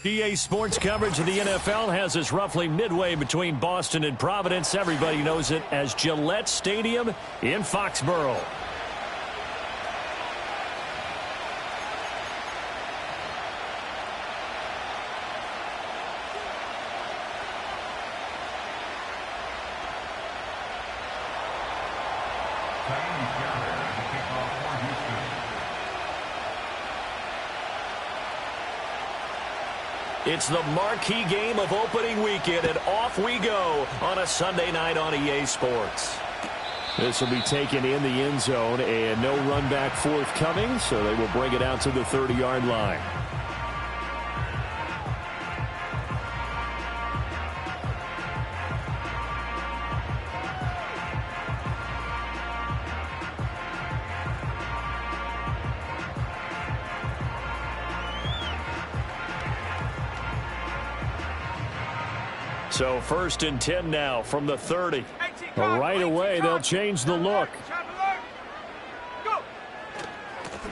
EA Sports coverage of the NFL has us roughly midway between Boston and Providence. Everybody knows it as Gillette Stadium in Foxborough. It's the marquee game of opening weekend, and off we go on a Sunday night on EA Sports. This will be taken in the end zone, and no run back forthcoming, so they will bring it out to the 30-yard line. So 1st and 10 now from the 30. Right away, they'll change the look.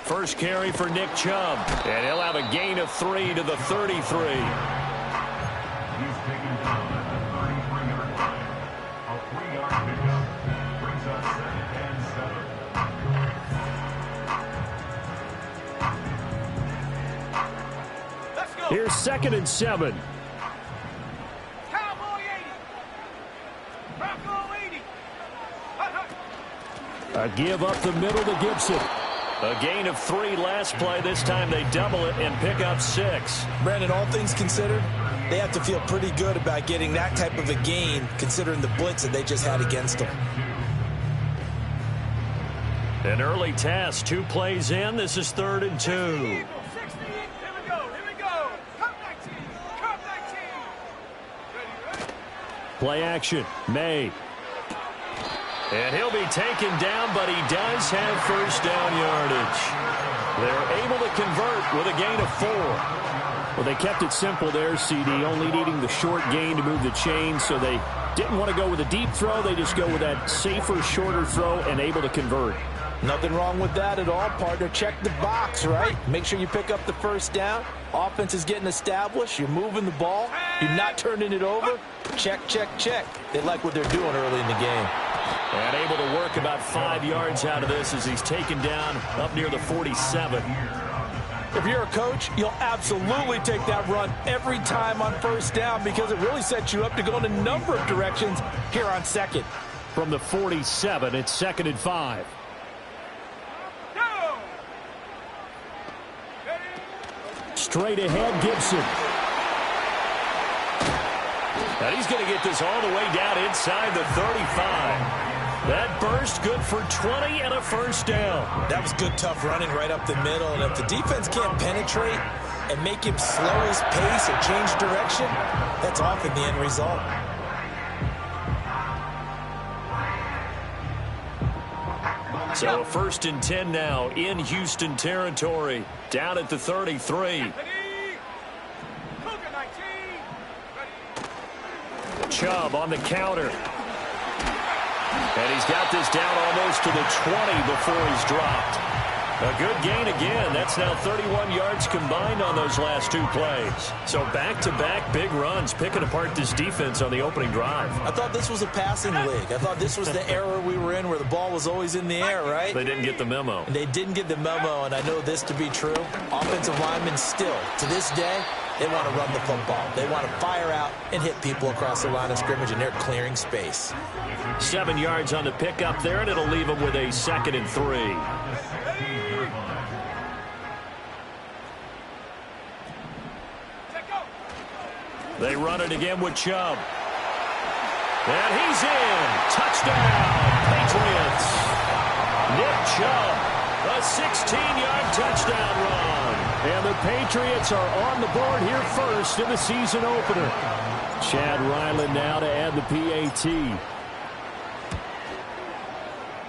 First carry for Nick Chubb. And he'll have a gain of 3 to the 33. Here's 2nd and 7. A give up the middle to Gibson. A gain of 3 last play. This time they double it and pick up 6. Brandon, all things considered, they have to feel pretty good about getting that type of a gain considering the blitz that they just had against them. An early task, 2 plays in. This is 3rd and 2. Play action. May. And he'll be taken down, but he does have first down yardage. They're able to convert with a gain of 4. Well, they kept it simple there, CD, only needing the short gain to move the chain, so they didn't want to go with a deep throw. They just go with that safer, shorter throw and able to convert. Nothing wrong with that at all, partner. Check the box, right? Make sure you pick up the first down. Offense is getting established. You're moving the ball. You're not turning it over. Check, check, check. They like what they're doing early in the game. And able to work about 5 yards out of this as he's taken down up near the 47. If you're a coach, you'll absolutely take that run every time on first down because it really sets you up to go in a number of directions here on 2nd. From the 47, it's 2nd and 5. Straight ahead, Gibson. And he's going to get this all the way down inside the 35. That burst good for 20 and a first down. That was good, tough running right up the middle. And if the defense can't penetrate and make him slow his pace or change direction, that's often the end result. So 1st and 10 now in Houston territory. Down at the 33. Chubb on the counter. And he's got this down almost to the 20 before he's dropped. A good gain again. That's now 31 yards combined on those last 2 plays. So back-to-back big runs, picking apart this defense on the opening drive. I thought this was a passing league. I thought this was the era we were in where the ball was always in the air, right? They didn't get the memo. They didn't get the memo, and I know this to be true. Offensive linemen still, to this day, they want to run the football. They want to fire out and hit people across the line of scrimmage, and they're clearing space. 7 yards on the pickup there, and it'll leave them with a 2nd and 3. They run it again with Chubb. And he's in. Touchdown, Patriots. Nick Chubb, a 16-yard touchdown run. And the Patriots are on the board here first in the season opener. Chad Ryland now to add the PAT.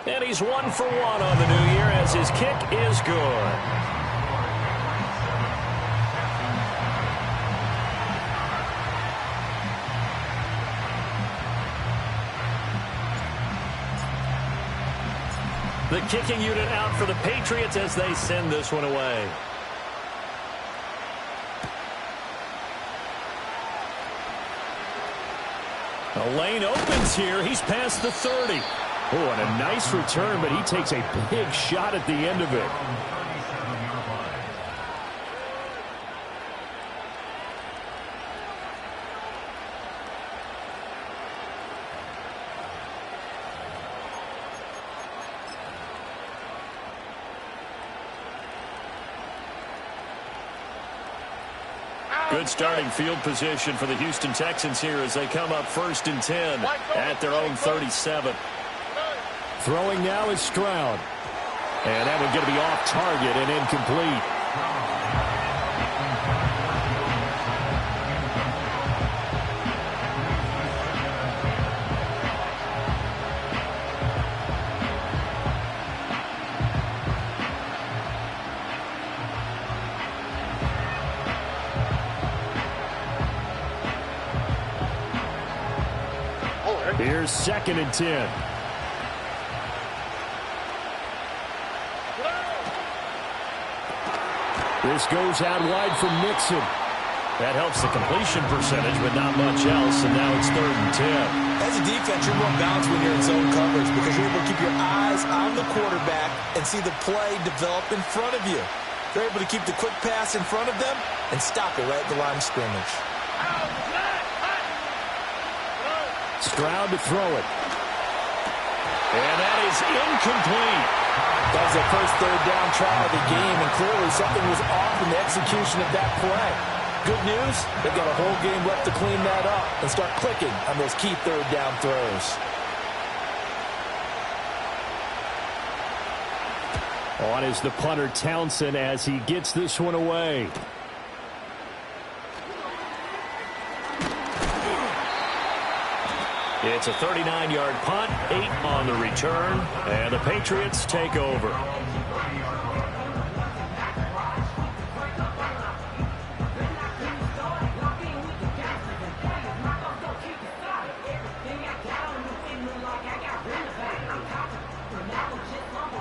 And he's 1 for 1 on the new year as his kick is good. The kicking unit out for the Patriots as they send this one away. The lane opens here. He's past the 30. Oh, and a nice return, but he takes a big shot at the end of it. Good starting field position for the Houston Texans here as they come up 1st and 10 at their own 37. Throwing now is Stroud. And that one's going to be off target and incomplete. Here's 2nd and 10. This goes out wide from Mixon. That helps the completion percentage, but not much else, and now it's 3rd and 10. As a defense, you're more balanced when you're in zone coverage because you're able to keep your eyes on the quarterback and see the play develop in front of you. They're able to keep the quick pass in front of them and stop it right at the line of scrimmage. Stroud to throw it. And that is incomplete. That was their first 3rd down try of the game, and clearly something was off in the execution of that play. Good news, they've got a whole game left to clean that up and start clicking on those key 3rd down throws. On is the punter Townsend as he gets this one away. It's a 39-yard punt, 8 on the return, and the Patriots take over.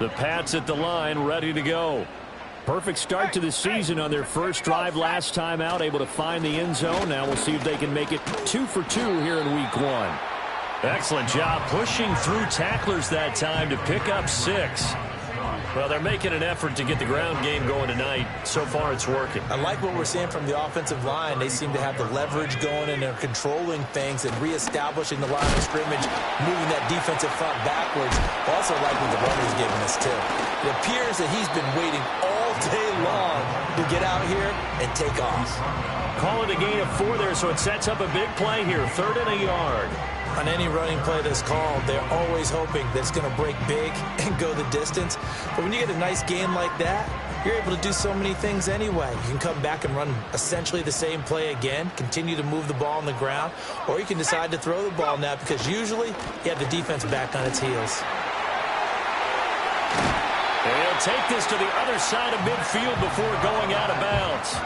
The Pats at the line, ready to go. Perfect start to the season on their first drive last time out, able to find the end zone. Now we'll see if they can make it 2 for 2 here in week 1. Excellent job pushing through tacklers that time to pick up 6. Well, they're making an effort to get the ground game going tonight. So far, it's working. I like what we're seeing from the offensive line. They seem to have the leverage going, and they're controlling things and reestablishing the line of scrimmage, moving that defensive front backwards. Also like what the runner's giving us, too. It appears that he's been waiting all day long to get out here and take off. Call it a gain of 4 there, so it sets up a big play here. 3rd and a yard. On any running play that's called, they're always hoping that it's going to break big and go the distance. But when you get a nice gain like that, you're able to do so many things anyway. You can come back and run essentially the same play again, continue to move the ball on the ground, or you can decide to throw the ball now because usually you have the defense back on its heels. They'll take this to the other side of midfield before going out of bounds.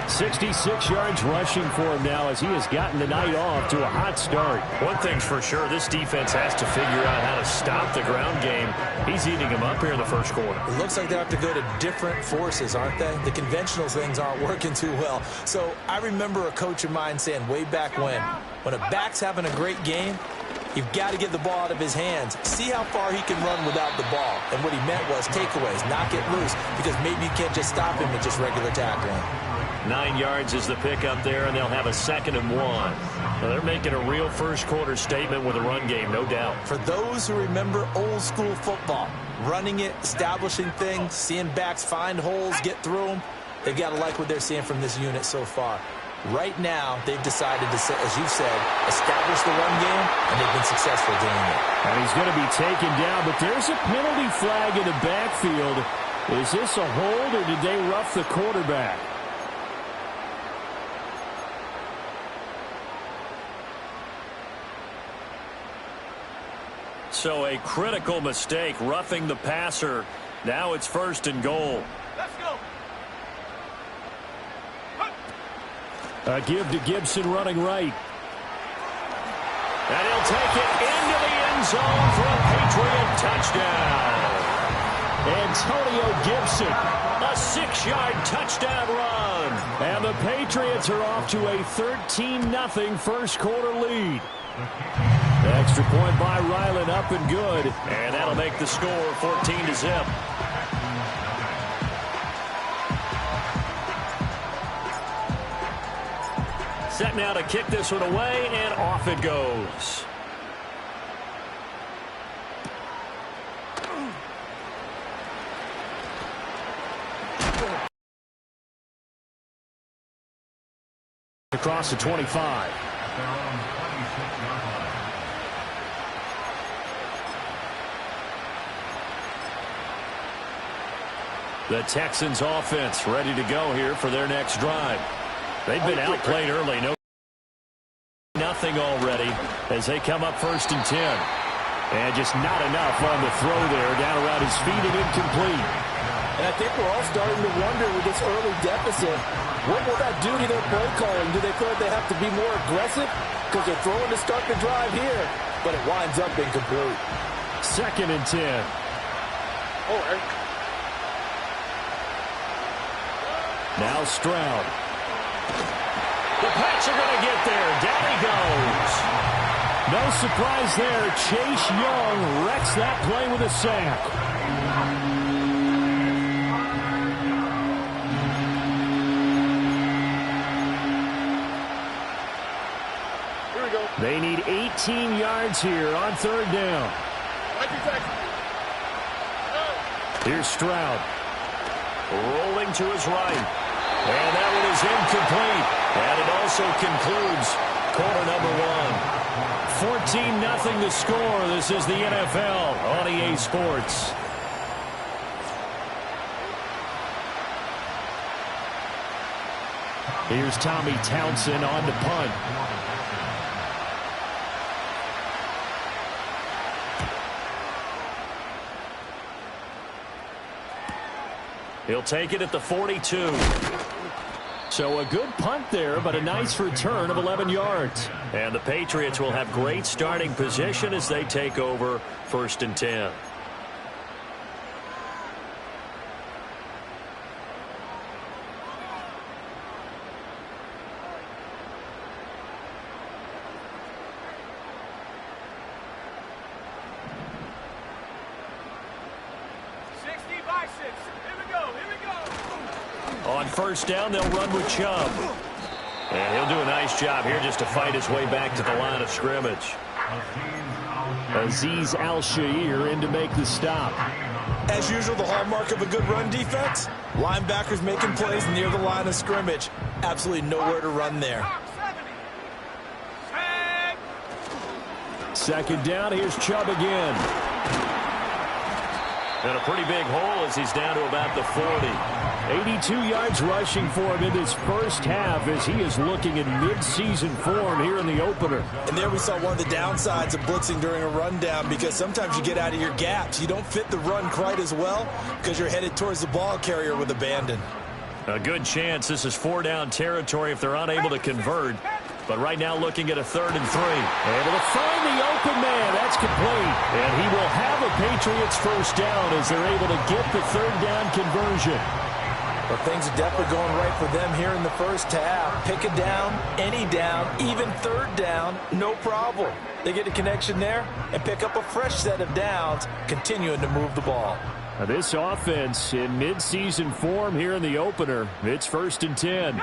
66 yards rushing for him now as he has gotten the night off to a hot start. One thing's for sure, this defense has to figure out how to stop the ground game. He's eating him up here in the first quarter. It looks like they have to go to different forces, aren't they? The conventional things aren't working too well. So I remember a coach of mine saying way back when a back's having a great game, you've got to get the ball out of his hands. See how far he can run without the ball. And what he meant was takeaways, not get loose, because maybe you can't just stop him with just regular tackling. 9 yards is the pickup there, and they'll have a 2nd and 1. Well, they're making a real first-quarter statement with a run game, no doubt. For those who remember old-school football, running it, establishing things, seeing backs find holes, get through them, they've got to like what they're seeing from this unit so far. Right now, they've decided to, as you said, establish the run game, and they've been successful doing it. And he's going to be taken down, but there's a penalty flag in the backfield. Is this a hold, or did they rough the quarterback? So a critical mistake, roughing the passer. Now it's 1st and goal. Let's go. A give to Gibson running right. And he'll take it into the end zone for a Patriot touchdown. Antonio Gibson, a 6-yard touchdown run. And the Patriots are off to a 13-0 first quarter lead. Extra point by Ryland, up and good. And that'll make the score 14-0. Set now to kick this one away, and off it goes. Across the 25. The Texans offense ready to go here for their next drive. They've been outplayed early. Nothing already as they come up 1st and 10. And just not enough on the throw there. Down around his feet and incomplete. And I think we're all starting to wonder with this early deficit, what will that do to their play calling? Do they feel like they have to be more aggressive? Because they're throwing to start the drive here, but it winds up incomplete. 2nd and 10. Now Stroud. The Pats are going to get there. Down he goes. No surprise there. Chase Young wrecks that play with a sack. Here we go. They need 18 yards here on 3rd down. Here's Stroud. Rolling to his right. And that one is incomplete. And it also concludes quarter number 1. 14-0 the score. This is the NFL on EA Sports. Here's Tommy Townsend on to punt. He'll take it at the 42. So a good punt there, but a nice return of 11 yards. And the Patriots will have great starting position as they take over 1st and 10. On 1st down, they'll run with Chubb. And he'll do a nice job here just to fight his way back to the line of scrimmage. Azeez Al-Shaair in to make the stop. As usual, the hallmark of a good run defense, linebackers making plays near the line of scrimmage. Absolutely nowhere to run there. 2nd down, here's Chubb again. And a pretty big hole as he's down to about the 40. 82 yards rushing for him in this first half as he is looking in mid-season form here in the opener. And there we saw one of the downsides of blitzing during a rundown, because sometimes you get out of your gaps. You don't fit the run quite as well because you're headed towards the ball carrier with abandon. A good chance this is 4-down territory if they're unable to convert. But right now looking at a 3rd and 3. Able to find the open man. That's complete. And he will have a Patriots 1st down as they're able to get the 3rd down conversion. Well, things are definitely going right for them here in the first half. Pick a down, any down, even 3rd down, no problem. They get a connection there and pick up a fresh set of downs, continuing to move the ball. Now this offense in mid-season form here in the opener. It's 1st and 10.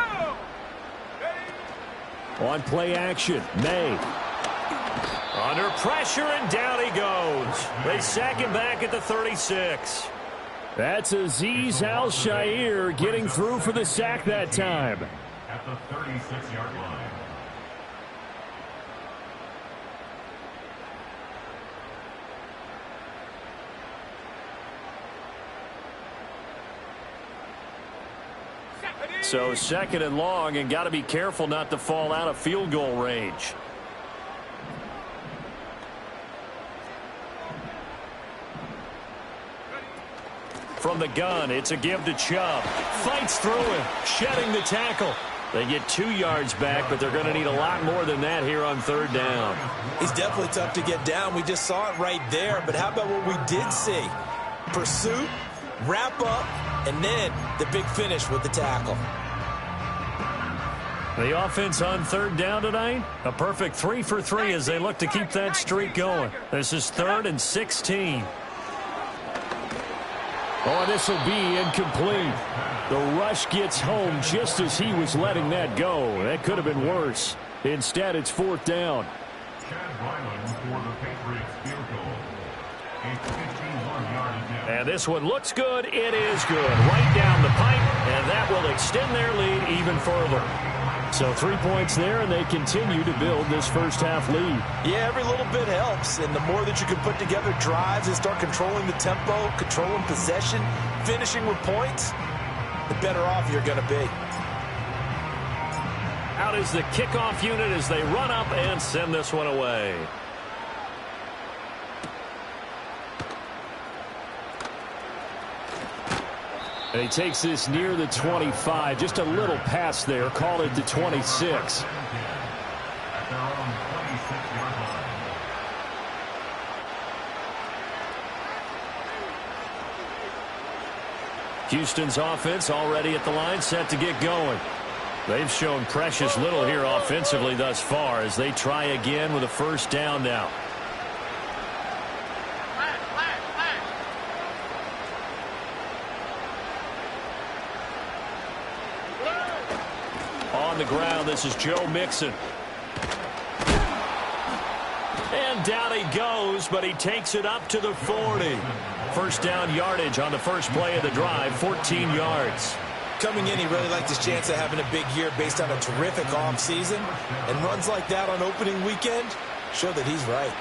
On play action, May. Under pressure, and down he goes. They sack him back at the 36. That's Azeez Al-Shaair getting through for the sack that time. at the 36-yard line. So 2nd and long, and got to be careful not to fall out of field goal range. From the gun, it's a give to Chubb. Fights through him, shedding the tackle. They get 2 yards back, but they're going to need a lot more than that here on 3rd down. He's definitely tough to get down. We just saw it right there. But how about what we did see? Pursuit, wrap up, and then the big finish with the tackle. The offense on 3rd down tonight, a perfect 3 for 3 as they look to keep that streak going. This is 3rd and 16. Oh, this will be incomplete. The rush gets home just as he was letting that go. That could have been worse. Instead, it's 4th down. And this one looks good. It is good. Right down the pipe, and that will extend their lead even further. So 3 points there, and they continue to build this first half lead. Yeah, every little bit helps, and the more that you can put together drives and start controlling the tempo, controlling possession, finishing with points, the better off you're going to be. Out is the kickoff unit as they run up and send this one away. And he takes this near the 25. Just a little pass there. Call it the 26. Houston's offense already at the line, set to get going. They've shown precious little here offensively thus far as they try again with a 1st down now. On the ground, this is Joe Mixon. And down he goes, but he takes it up to the 40. 1st down yardage on the first play of the drive, 14 yards. Coming in, he really liked his chance of having a big year based on a terrific offseason. And runs like that on opening weekend show that he's right.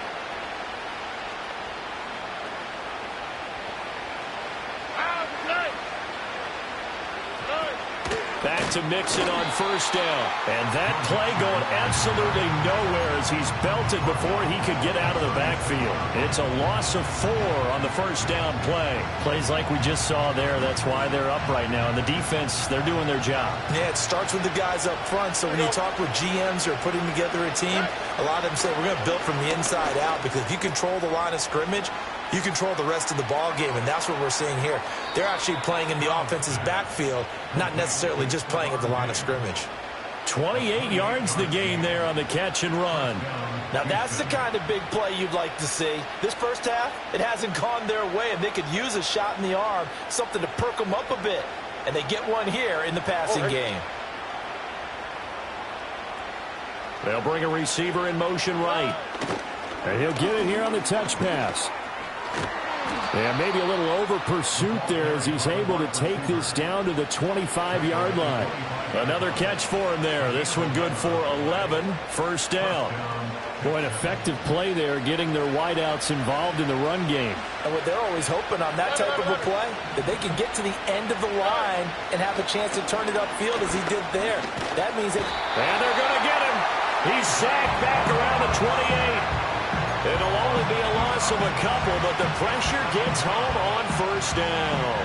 Back to Mixon on 1st down. And that play going absolutely nowhere as he's belted before he could get out of the backfield. It's a loss of 4 on the 1st down play. Plays like we just saw there. That's why they're up right now. And the defense, they're doing their job. Yeah, it starts with the guys up front. So when you talk with GMs who are putting together a team, a lot of them say we're going to build from the inside out, because if you control the line of scrimmage, you control the rest of the ball game, and that's what we're seeing here. They're actually playing in the offense's backfield, not necessarily just playing at the line of scrimmage. 28 yards the gain there on the catch and run. Now that's the kind of big play you'd like to see. This first half, it hasn't gone their way, and they could use a shot in the arm, something to perk them up a bit. And they get one here in the passing game. They'll bring a receiver in motion right. And he'll get it here on the touch pass. And maybe a little over pursuit there as he's able to take this down to the 25-yard line. Another catch for him there. This one good for 11. 1st down. Boy, an effective play there, getting their wideouts involved in the run game. And what they're always hoping on that type of a play, that they can get to the end of the line and have a chance to turn it upfield as he did there. That means that... And they're going to get him. He's sacked back around the 28. It'll only be a loss of a couple, but the pressure gets home on 1st down.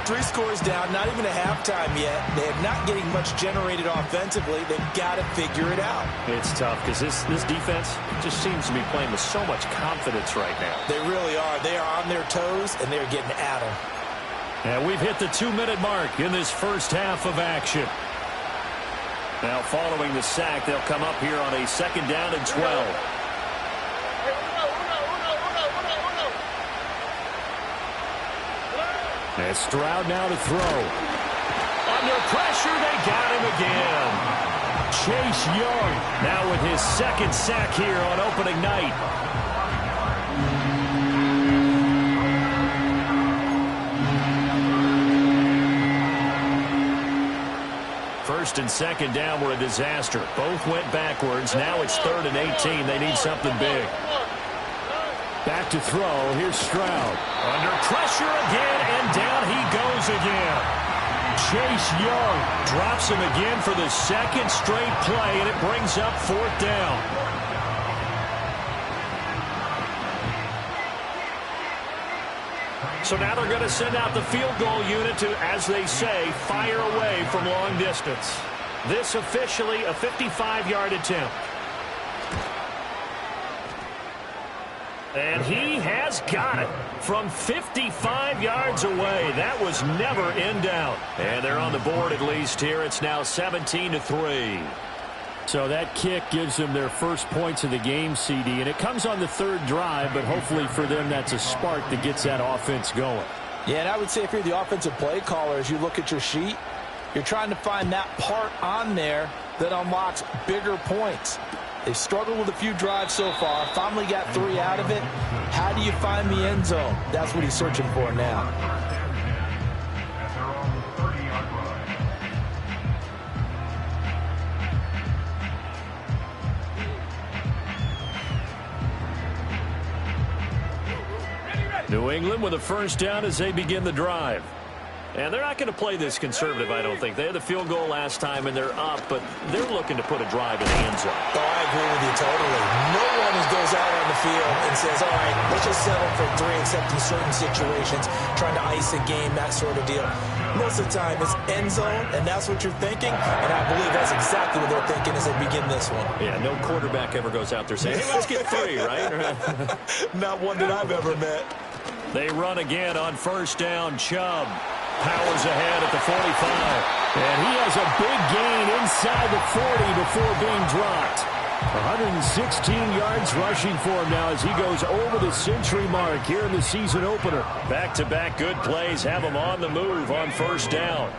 3 scores down, not even a halftime yet. They're not getting much generated offensively. They've got to figure it out. It's tough because this defense just seems to be playing with so much confidence right now. They really are. They are on their toes, and they're getting at them. And we've hit the 2-minute mark in this first half of action. Now, following the sack, they'll come up here on a 2nd down and 12. And Stroud now to throw. Under pressure, they got him again. Chase Young now with his 2nd sack here on opening night. first and second down were a disaster. Both went backwards. Now it's 3rd and 18. They need something big. Back to throw. Here's Stroud. Under pressure again, and down he goes again. Chase Young drops him again for the second straight play, and it brings up 4th down. So now they're going to send out the field goal unit to, as they say, fire away from long distance. This officially a 55-yard attempt. And he has got it from 55 yards away. That was never in doubt. And they're on the board at least here. It's now 17-3. So that kick gives them their first points of the game, CD, and it comes on the 3rd drive, but hopefully for them that's a spark that gets that offense going. Yeah, and I would say if you're the offensive play caller, as you look at your sheet, you're trying to find that part on there that unlocks bigger points. They've struggled with a few drives so far, finally got 3 out of it. How do you find the end zone? That's what he's searching for now. New England with a first down as they begin the drive. And they're not going to play this conservative, I don't think. They had the field goal last time, and they're up, but they're looking to put a drive in the end zone. Oh, I agree with you totally. No one goes out on the field and says, all right, let's just settle for 3, except in certain situations, trying to ice a game, that sort of deal. Most of the time, it's end zone, and that's what you're thinking, and I believe that's exactly what they're thinking as they begin this one. Yeah, no quarterback ever goes out there saying, hey, let's get 3, right? Not one that I've ever met. They run again on first down. Chubb powers ahead at the 45. And he has a big gain inside the 40 before being dropped. 116 yards rushing for him now as he goes over the century mark here in the season opener. Back-to-back good plays have him on the move on first down.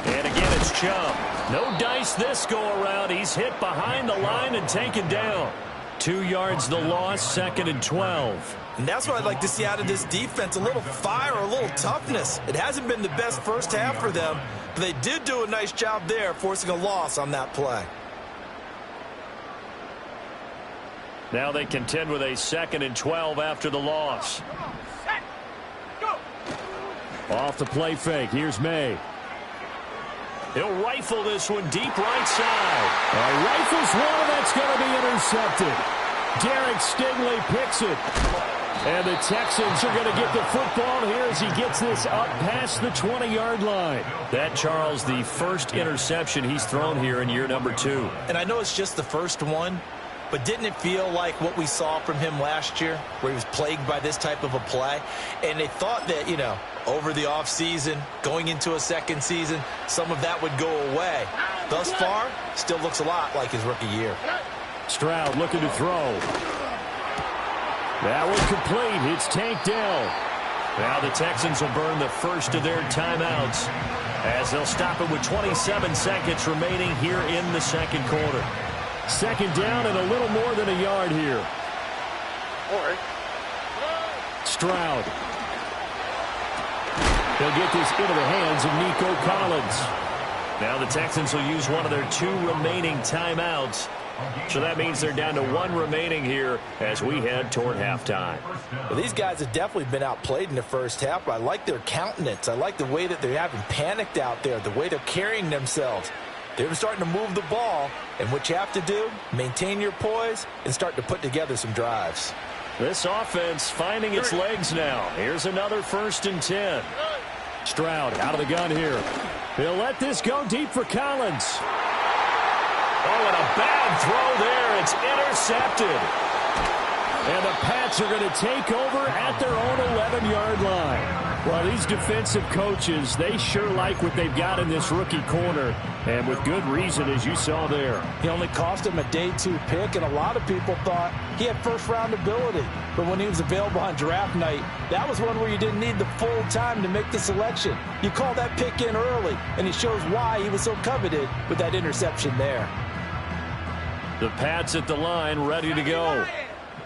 And again, it's Chubb. No dice this go-around. He's hit behind the line and taken down. 2 yards the loss, 2nd and 12. And that's what I'd like to see out of this defense, a little fire, a little toughness. It hasn't been the best first half for them, but they did do a nice job there, forcing a loss on that play. Now they contend with a 2nd and 12 after the loss. Off the play fake, here's May. He'll rifle this one deep right side. Rifles one, that's going to be intercepted. Derek Stingley picks it. And the Texans are going to get the football here as he gets this up past the 20-yard line. That, Charles, the first interception he's thrown here in year number 2. And I know it's just the first one, but didn't it feel like what we saw from him last year, where he was plagued by this type of a play? And they thought that, you know, over the offseason, going into a second season, some of that would go away. Thus far, still looks a lot like his rookie year. Stroud looking to throw. That one complete. It's tanked down. Now the Texans will burn the first of their timeouts as they'll stop it with 27 seconds remaining here in the second quarter. Second down and a little more than a yard here. All right. Stroud. He'll get this into the hands of Nico Collins. Now the Texans will use one of their 2 remaining timeouts. So that means they're down to 1 remaining here as we head toward halftime. Well, these guys have definitely been outplayed in the first half. I like their countenance. I like the way that they haven't panicked out there, the way they're carrying themselves. They're starting to move the ball, and what you have to do, maintain your poise and start to put together some drives. This offense finding its legs now. Here's another 1st and 10. Stroud out of the gun here. He'll let this go deep for Collins. Oh, and a bad throw there. It's intercepted. And the Pats are going to take over at their own 11-yard line. Well, these defensive coaches, they sure like what they've got in this rookie corner, and with good reason, as you saw there. He only cost him a day 2 pick, and a lot of people thought he had first-round ability. But when he was available on draft night, that was one where you didn't need the full time to make the selection. You call that pick in early, and it shows why he was so coveted with that interception there. The Pats at the line, ready to go.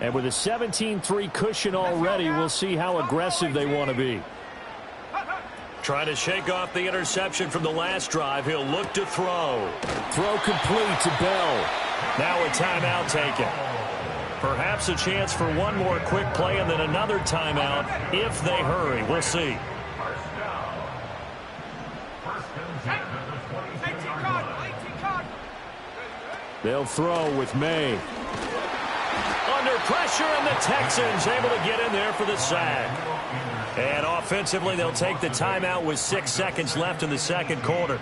And with a 17-3 cushion already, we'll see how aggressive they want to be. Trying to shake off the interception from the last drive. He'll look to throw. Throw complete to Bell. Now a timeout taken. Perhaps a chance for one more quick play and then another timeout if they hurry. We'll see. They'll throw with May. Under pressure, and the Texans able to get in there for the sack. And offensively, they'll take the timeout with 6 seconds left in the second quarter.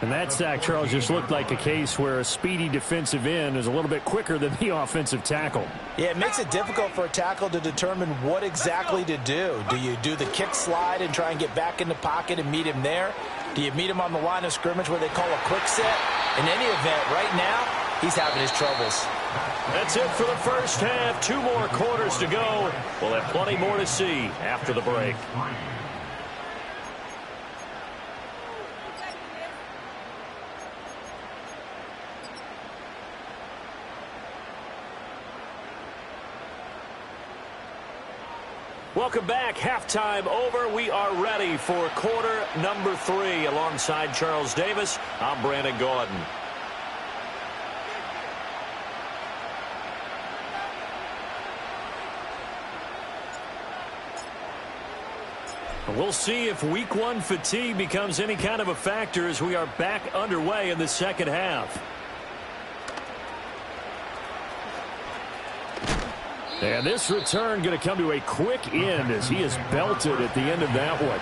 And that sack, Charles, just looked like a case where a speedy defensive end is a little bit quicker than the offensive tackle. Yeah, it makes it difficult for a tackle to determine what exactly to do. Do you do the kick slide and try and get back in the pocket and meet him there? Do you meet him on the line of scrimmage where they call a quick set? In any event, right now, he's having his troubles. That's it for the first half. 2 more quarters to go. We'll have plenty more to see after the break. Welcome back. Halftime over. We are ready for quarter number 3. Alongside Charles Davis, I'm Brandon Gaudin. We'll see if week 1 fatigue becomes any kind of a factor as we are back underway in the second half. And this return going to come to a quick end as he is belted at the end of that one.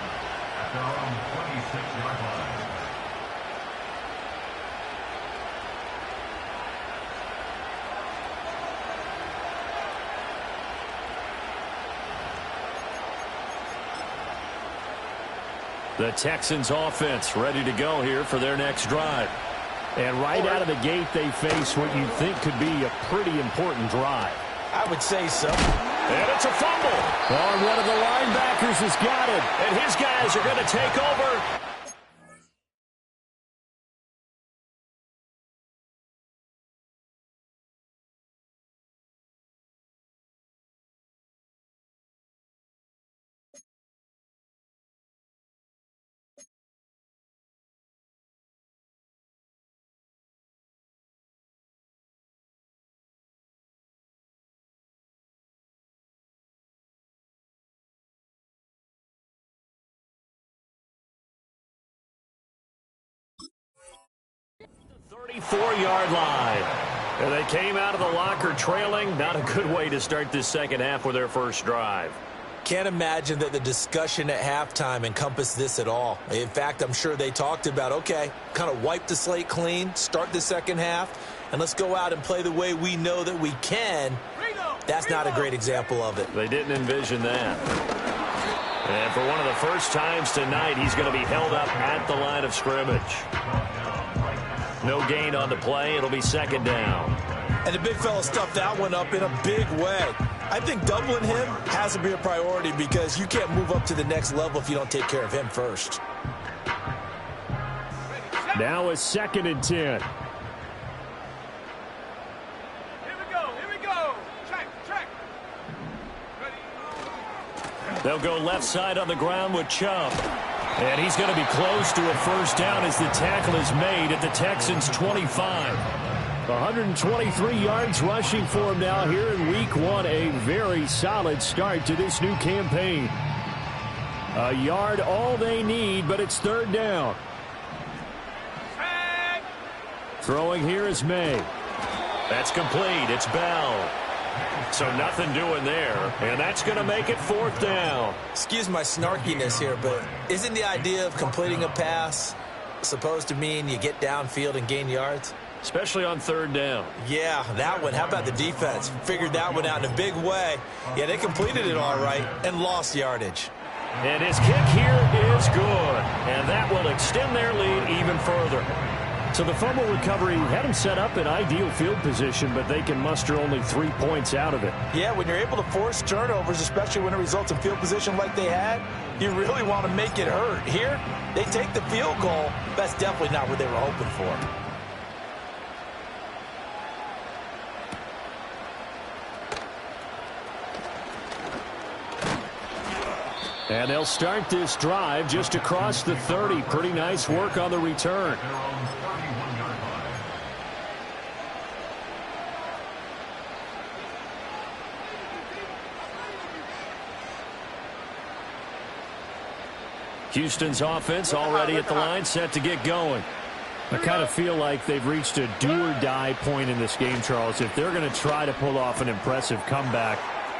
The Texans offense ready to go here for their next drive. And right out of the gate, they face what you think could be a pretty important drive. I would say so. And it's a fumble. Oh, and one of the linebackers has got it. And his guys are going to take over. The 34-yard line. And they came out of the locker trailing. Not a good way to start this second half with their first drive. Can't imagine that the discussion at halftime encompassed this at all. In fact, I'm sure they talked about, okay, kind of wipe the slate clean, start the second half, and let's go out and play the way we know that we can. That's not a great example of it. They didn't envision that. And for one of the first times tonight, he's going to be held up at the line of scrimmage. No gain on the play. It'll be second down. And the big fella stuffed that one up in a big way. I think doubling him has to be a priority because you can't move up to the next level if you don't take care of him first. Now a 2nd and 10. Here we go. Check. They'll go left side on the ground with Chubb. And he's going to be close to a first down as the tackle is made at the Texans' 25. 123 yards rushing for him now here in week 1. A very solid start to this new campaign. A yard all they need, but it's 3rd down. Throwing here is May. That's complete. It's Bell. So nothing doing there, and that's going to make it 4th down. Excuse my snarkiness here, but isn't the idea of completing a pass supposed to mean you get downfield and gain yards? Especially on 3rd down. Yeah, that one. How about the defense? Figured that one out in a big way. Yeah, they completed it all right and lost yardage. And his kick here is good, and that will extend their lead even further. So the fumble recovery had them set up in ideal field position, but they can muster only 3 points out of it. Yeah, when you're able to force turnovers, especially when it results in field position like they had, you really want to make it hurt. Here, they take the field goal. That's definitely not what they were hoping for. And they'll start this drive just across the 30. Pretty nice work on the return. Their own 31-yard line. Houston's offense already at the line, set to get going. I kind of feel like they've reached a do-or-die point in this game, Charles. If they're going to try to pull off an impressive comeback,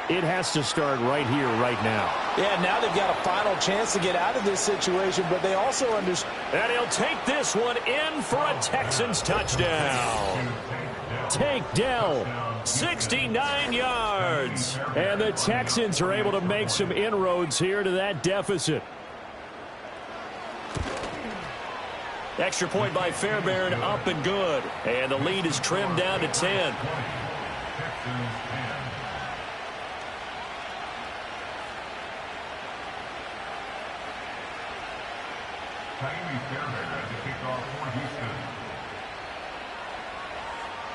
it has to start right here, right now. Yeah, now they've got a final chance to get out of this situation, but they also understand. And he'll take this one in for a Texans touchdown. Tank Dell. 69 yards. And the Texans are able to make some inroads here to that deficit. Extra point by Fairbairn, up and good. And the lead is trimmed down to 10.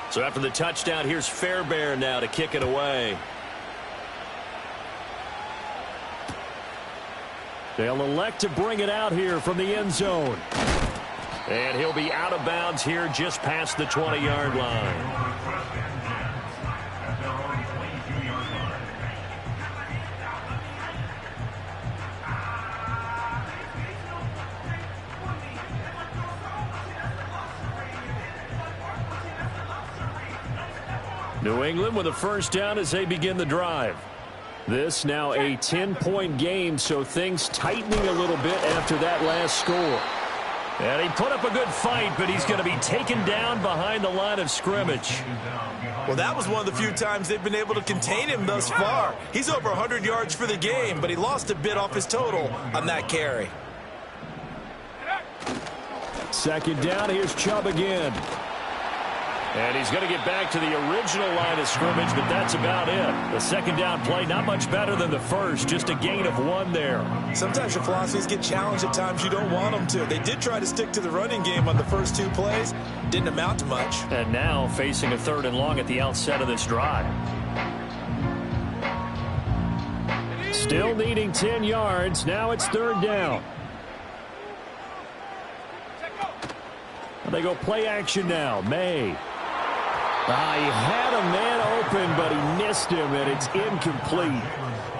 So after the touchdown, here's Fairbairn now to kick it away. They'll elect to bring it out here from the end zone. And he'll be out of bounds here just past the 20-yard line. New England with a first down as they begin the drive. This now a 10-point game, so things tightening a little bit after that last score. And he put up a good fight, but he's going to be taken down behind the line of scrimmage. Well, that was one of the few times they've been able to contain him thus far. He's over 100 yards for the game, but he lost a bit off his total on that carry. Second down, here's Chubb again. And he's going to get back to the original line of scrimmage, but that's about it. The second down play, not much better than the first, just a gain of 1 there. Sometimes your philosophies get challenged at times you don't want them to. They did try to stick to the running game on the first 2 plays. Didn't amount to much. And now facing a 3rd and long at the outset of this drive. Still needing 10 yards. Now it's 3rd down. And they go play action now. May. He had a man open, but he missed him, and it's incomplete.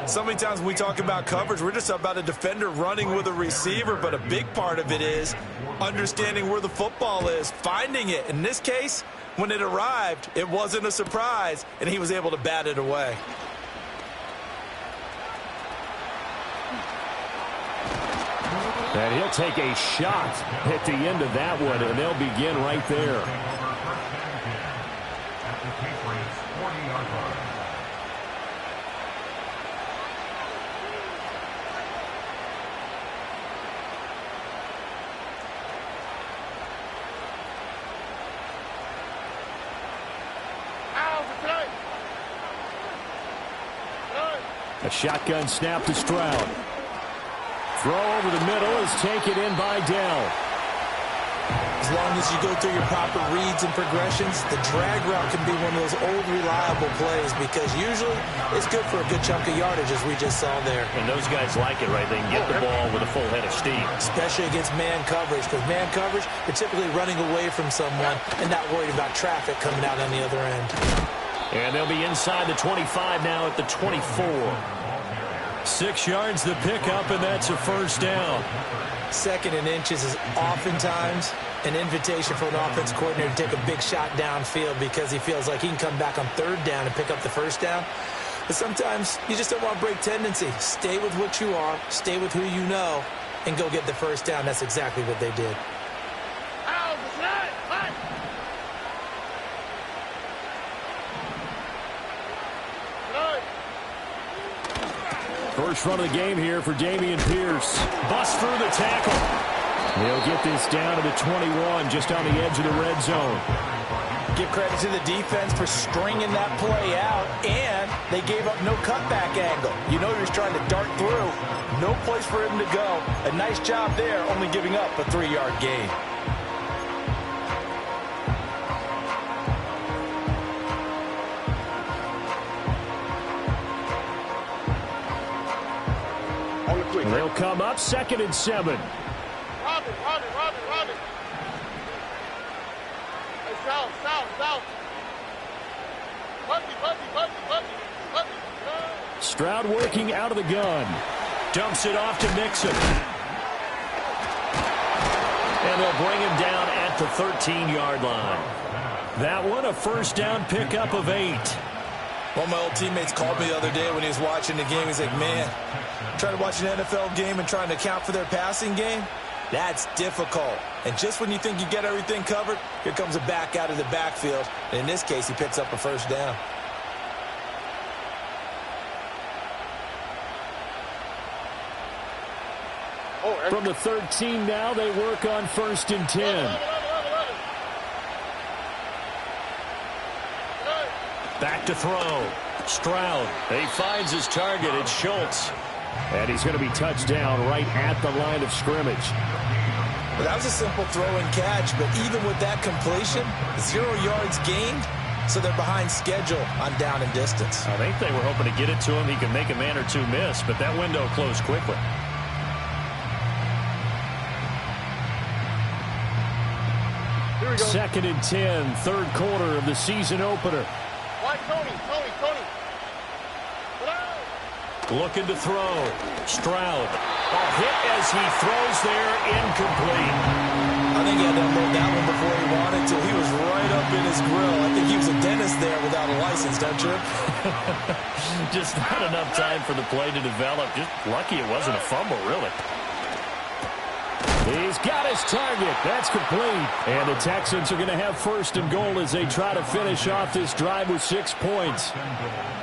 So many times when we talk about coverage, we're just about a defender running with a receiver, but a big part of it is understanding where the football is, finding it. In this case, when it arrived, it wasn't a surprise, and he was able to bat it away. And he'll take a shot at the end of that one, and they'll begin right there. Patriots 40-yard line. A shotgun snap to Stroud. Throw over the middle is taken in by Dell. As long as you go through your proper reads and progressions, the drag route can be one of those old reliable plays because usually it's good for a good chunk of yardage, as we just saw there. And those guys like it, right? They can get the ball with a full head of steam. Especially against man coverage, because man coverage, you're typically running away from someone and not worried about traffic coming out on the other end. And they'll be inside the 25 now at the 24. 6 yards the pickup, and that's a first down. 2nd and inches is oftentimes an invitation for an offense coordinator to take a big shot downfield because he feels like he can come back on 3rd down and pick up the first down. But sometimes you just don't want to break tendency. Stay with what you are, stay with who you know, and go get the first down. That's exactly what they did. First run of the game here for Dameon Pierce. Bust through the tackle. They'll get this down to the 21, just on the edge of the red zone. Give credit to the defense for stringing that play out, and they gave up no cutback angle. You know he was trying to dart through. No place for him to go. A nice job there, only giving up a 3-yard gain. quick. They'll come up 2nd and 7. Robin. Hey, south. Puppy. Stroud working out of the gun. Dumps it off to Mixon. And they'll bring him down at the 13-yard line. That one, a first down pickup of 8. One of my old teammates called me the other day when he was watching the game. He's like, man, trying to watch an NFL game and trying to account for their passing game, that's difficult. And just when you think you get everything covered, here comes a back out of the backfield. And in this case, he picks up a first down. From the 13 now, they work on 1st and 10. Back to throw. Stroud. He finds his target. It's Schultz. And he's going to be touched down right at the line of scrimmage. Well, that was a simple throw and catch, but even with that completion, 0 yards gained, so they're behind schedule on down and distance. I think they were hoping to get it to him. He could make a man or two miss, but that window closed quickly. Here we go. 2nd and 10, 3rd quarter of the season opener. Why, Tony. Looking to throw. Stroud. A hit as he throws there, incomplete. I think he had to unload that one before he wanted to. He was right up in his grill. I think he was a dentist there without a license, don't you? Just not enough time for the play to develop. Just lucky it wasn't a fumble, really. He's got his target. That's complete. And the Texans are going to have 1st and goal as they try to finish off this drive with 6 points.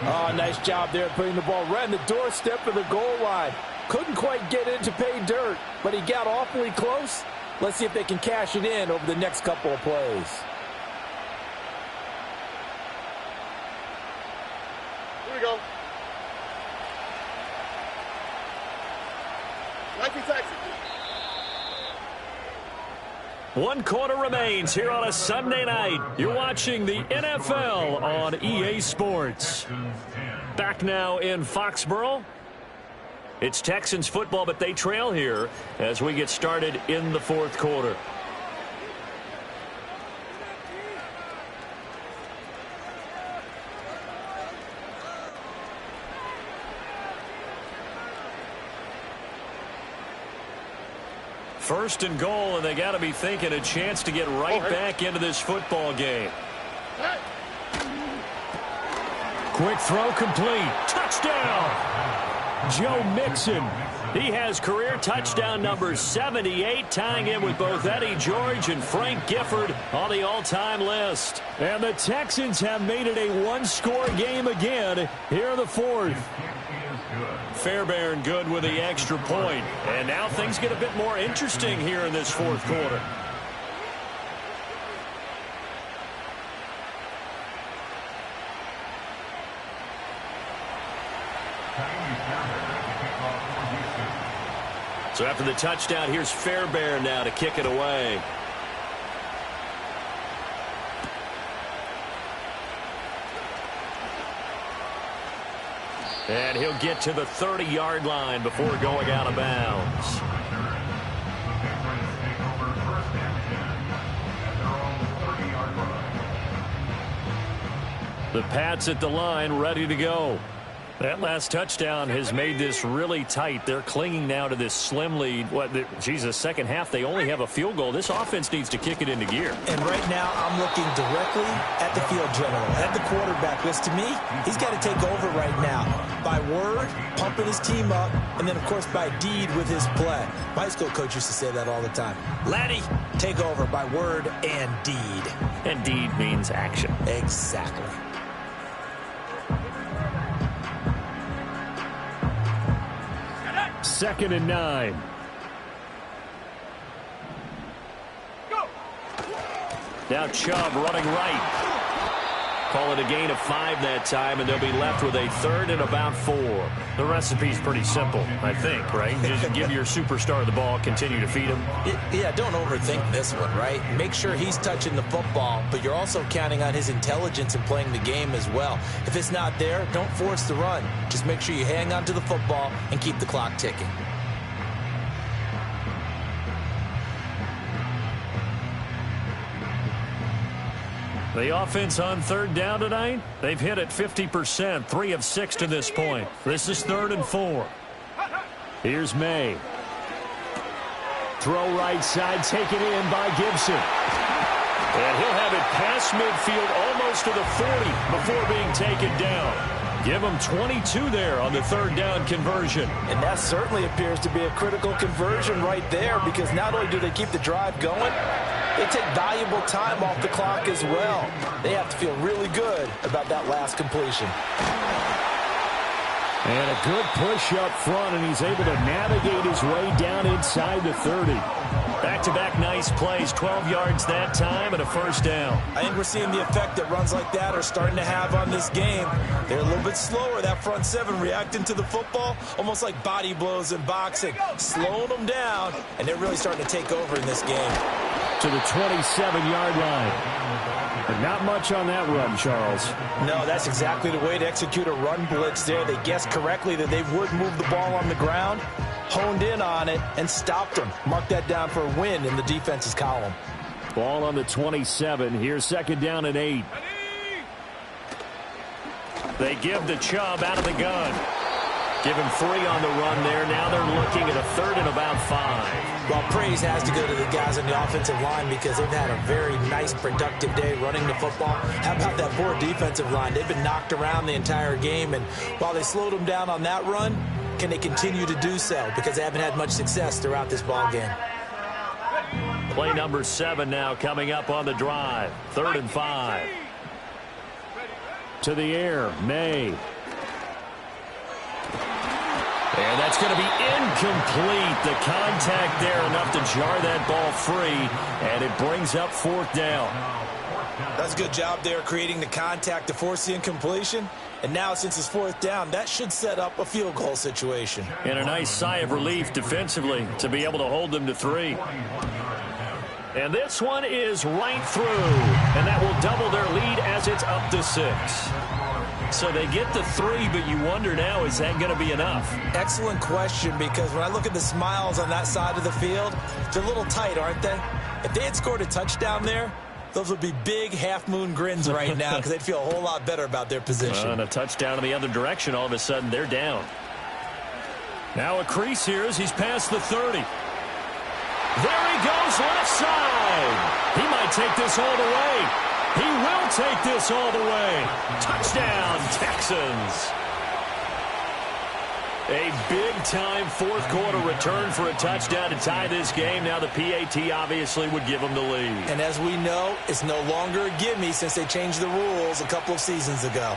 Oh, nice job there putting the ball right in the doorstep of the goal line. Couldn't quite get in to pay dirt, but he got awfully close. Let's see if they can cash it in over the next couple of plays. Here we go. Nike taxi. 1 quarter remains here on a Sunday night. You're watching the NFL on EA Sports. Back now in Foxborough. It's Texans football, but they trail here as we get started in the 4th quarter. First and goal, and they got to be thinking a chance to get right back into this football game. Quick throw complete. Touchdown! Joe Mixon. He has career touchdown number 78, tying in with both Eddie George and Frank Gifford on the all-time list. And the Texans have made it a one-score game again here in the 4th. Fairbairn good with the extra point. And now things get a bit more interesting here in this 4th quarter. So after the touchdown, here's Fairbairn now to kick it away. And he'll get to the 30-yard line before going out of bounds. The Pats at the line, ready to go. That last touchdown has made this really tight. They're clinging now to this slim lead. Second half, they only have a field goal. This offense needs to kick it into gear. And right now, I'm looking directly at the field general, at the quarterback. Because to me, he's got to take over right now. By word, pumping his team up, and then, of course, by deed with his play. My high school coach used to say that all the time. Laddie, take over by word and deed. And deed means action. Exactly. Second and 9. Go. Now Chubb running right. Call it a gain of 5 that time, and they'll be left with a 3rd and about 4. The recipe's pretty simple, I think, right? Just give your superstar the ball, continue to feed him. Yeah, don't overthink this one, right? Make sure he's touching the football, but you're also counting on his intelligence in playing the game as well. If it's not there, don't force the run. Just make sure you hang on to the football and keep the clock ticking. The offense on third down tonight, they've hit it 50%, 3 of 6 to this point. This is 3rd and 4. Here's May. Throw right side, taken in by Gibson. And he'll have it past midfield almost to the 40 before being taken down. Give him 22 there on the 3rd down conversion. And that certainly appears to be a critical conversion right there, because not only do they keep the drive going, they take valuable time off the clock as well. They have to feel really good about that last completion. And a good push up front, and he's able to navigate his way down inside the 30. Back-to-back nice plays, 12 yards that time and a 1st down. I think we're seeing the effect that runs like that are starting to have on this game. They're a little bit slower, that front 7, reacting to the football, almost like body blows in boxing, slowing them down, and they're really starting to take over in this game. To the 27-yard line. But not much on that run, Charles. No, that's exactly the way to execute a run blitz there. They guessed correctly that they would move the ball on the ground, honed in on it, and stopped them. Mark that down for a win in the defense's column. Ball on the 27. Here's 2nd down and 8. They give the Chubb out of the gun. Give him 3 on the run there. Now they're looking at a 3rd and about 5. Well, praise has to go to the guys on the offensive line, because they've had a very nice, productive day running the football. How about that poor defensive line? They've been knocked around the entire game, and while they slowed them down on that run, can they continue to do so? Because they haven't had much success throughout this ball game. Play number 7 now coming up on the drive. 3rd and 5. To the air, May. And that's going to be incomplete. The contact there enough to jar that ball free, and it brings up 4th down. That's a good job there, creating the contact to force the incompletion. And now, since it's 4th down, that should set up a field goal situation. And a nice sigh of relief defensively to be able to hold them to 3. And this one is right through, and that will double their lead as it's up to 6. So they get the 3, but you wonder now, is that going to be enough? Excellent question, because when I look at the smiles on that side of the field, they're a little tight, aren't they? If they had scored a touchdown there, those would be big half-moon grins right now, because they'd feel a whole lot better about their position. And a touchdown in the other direction, all of a sudden they're down. Now a crease here as he's past the 30. There he goes, left side. He might take this all the way. He will take this all the way. Touchdown, Texans. A big-time 4th quarter return for a touchdown to tie this game. Now the PAT obviously would give them the lead. And as we know, it's no longer a gimme since they changed the rules a couple of seasons ago.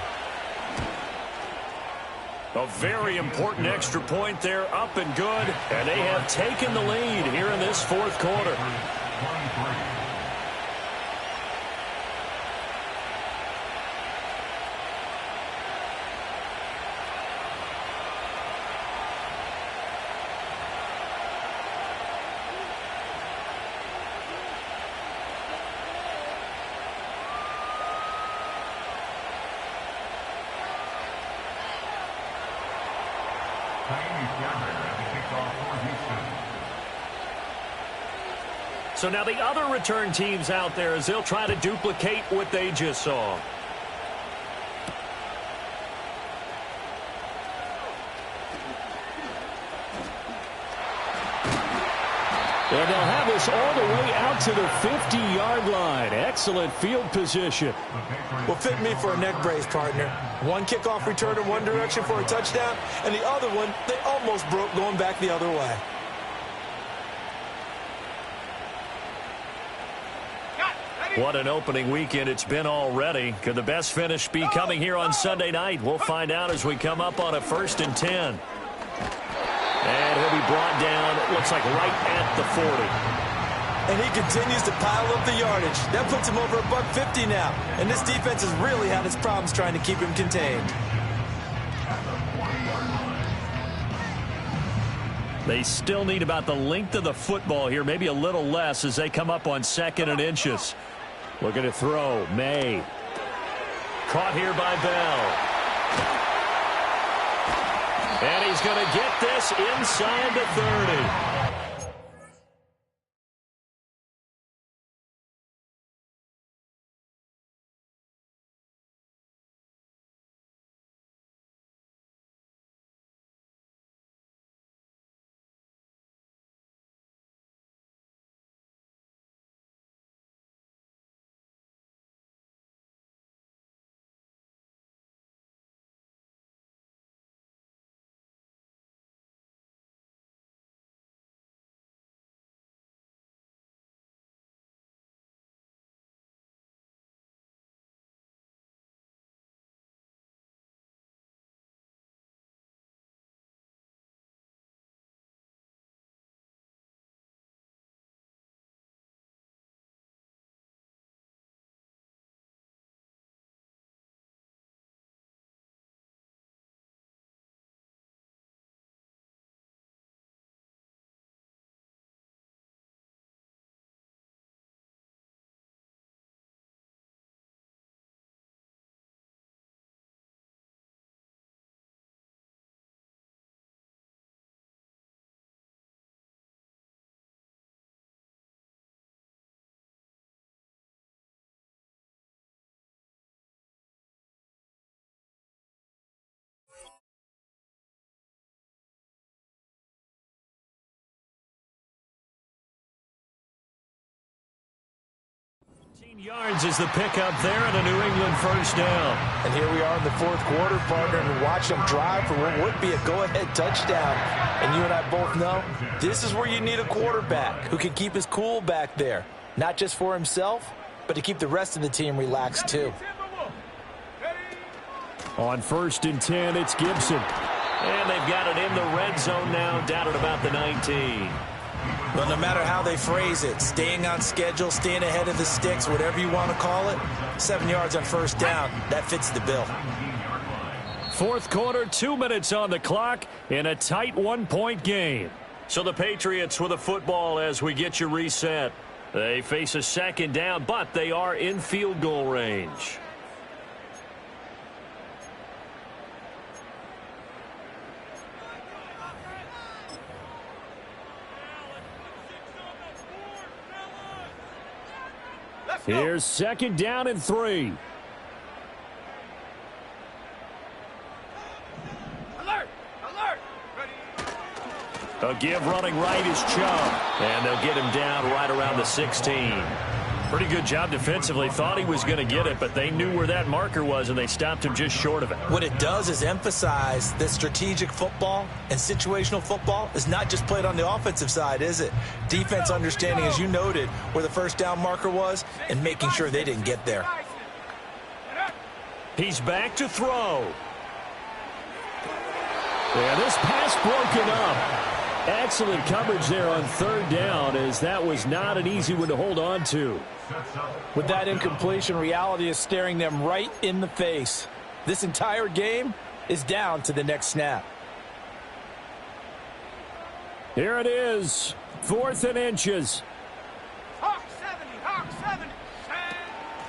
A very important extra point there, up and good. And they have taken the lead here in this 4th quarter. So now the other return teams out there as they'll try to duplicate what they just saw. And they'll have this all the way out to the 50-yard line. Excellent field position. Well, fit me for a neck brace, partner. One kickoff return in one direction for a touchdown, and the other one, they almost broke going back the other way. What an opening weekend it's been already. Could the best finish be coming here on Sunday night? We'll find out as we come up on a 1st and 10. And he'll be brought down, it looks like right at the 40. And he continues to pile up the yardage. That puts him over $150 now. And this defense has really had its problems trying to keep him contained. They still need about the length of the football here, maybe a little less as they come up on 2nd and inches. Looking to throw, May. Caught here by Bell. And he's going to get this inside the 30. Yards is the pickup there and a New England first down. And here we are in the fourth quarter, partner, and watch them drive for what would be a go-ahead touchdown. And you and I both know this is where you need a quarterback who can keep his cool back there. Not just for himself, but to keep the rest of the team relaxed too. On 1st and 10, it's Gibson. And they've got it in the red zone now, down at about the 19. But no matter how they phrase it, staying on schedule, staying ahead of the sticks, whatever you want to call it, 7 yards on first down, that fits the bill. Fourth quarter, 2 minutes on the clock in a tight 1-point game. So the Patriots with a football as we get you reset. They face a second down, but they are in field goal range. Here's 2nd down and 3. Alert! Alert! A give running right is Chubb. And they'll get him down right around the 16. Pretty good job defensively. Thought he was going to get it, but they knew where that marker was, and they stopped him just short of it. What it does is emphasize that strategic football and situational football is not just played on the offensive side, is it? Defense understanding, as you noted, where the first down marker was and making sure they didn't get there. He's back to throw. Yeah, this pass broken up. Excellent coverage there on 3rd down, as that was not an easy one to hold on to. With that incompletion, reality is staring them right in the face. This entire game is down to the next snap. Here it is, 4th and inches. Hawk 70! Hawk 70!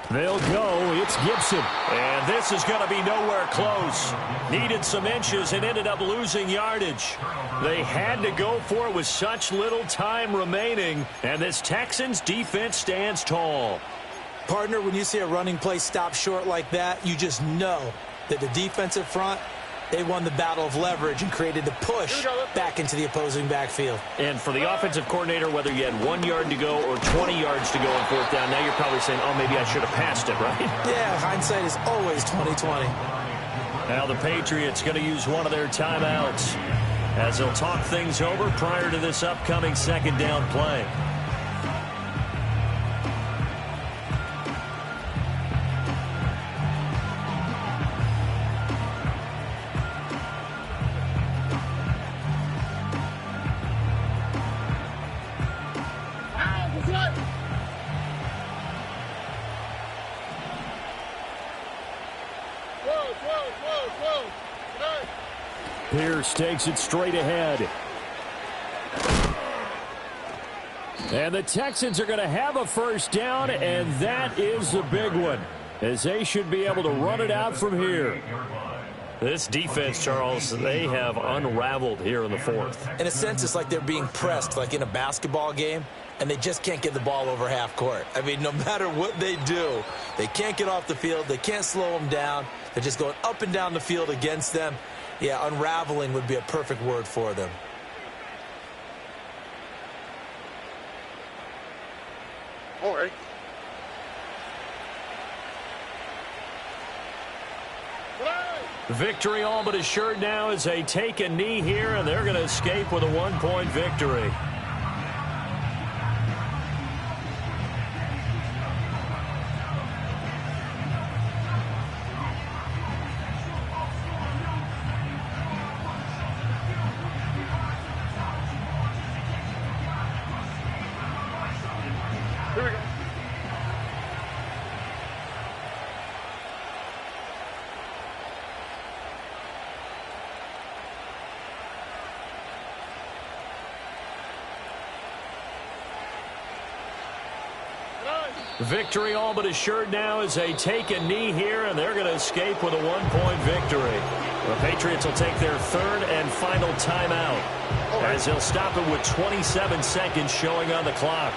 They'll go. It's Gibson. And this is going to be nowhere close. Needed some inches and ended up losing yardage. They had to go for it with such little time remaining. And this Texans defense stands tall. Partner, when you see a running play stop short like that, you just know that the defensive front, they won the battle of leverage and created the push back into the opposing backfield. And for the offensive coordinator, whether you had 1 yard to go or 20 yards to go on 4th down, now you're probably saying, oh, maybe I should have passed it, right? Yeah, hindsight is always 20/20. Now the Patriots going to use one of their timeouts as they'll talk things over prior to this upcoming 2nd down play. Pierce takes it straight ahead. And the Texans are going to have a 1st down, and that is the big one, as they should be able to run it out from here. This defense, Charles, they have unraveled here in the 4th. In a sense, it's like they're being pressed, like in a basketball game, and they just can't get the ball over half court. I mean, no matter what they do, they can't get off the field. They can't slow them down. They're just going up and down the field against them. Yeah, unraveling would be a perfect word for them. All right. Victory all but assured now as they take a knee here, and they're going to escape with a 1-point victory. Here we go. Victory all but assured now as they take a knee here, and they're going to escape with a 1-point victory. The Patriots will take their 3rd and final timeout as they'll stop it with 27 seconds showing on the clock.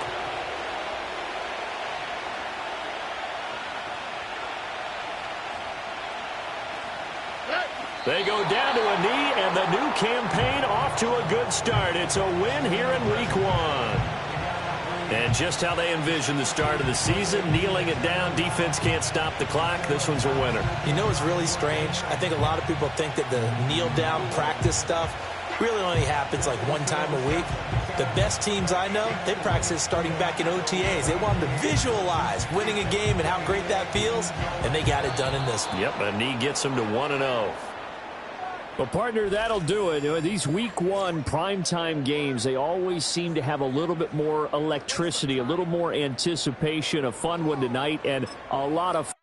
They go down to a knee, and the new campaign off to a good start. It's a win here in Week 1. And just how they envision the start of the season, kneeling it down, defense can't stop the clock. This one's a winner. You know what's really strange? I think a lot of people think that the kneel-down practice stuff really only happens like one time a week. The best teams I know, they practice it starting back in OTAs. They want them to visualize winning a game and how great that feels, and they got it done in this one. Yep, a knee gets them to 1-0. Well, partner, that'll do it. These Week 1 primetime games, they always seem to have a little bit more electricity, a little more anticipation. A fun one tonight, and a lot of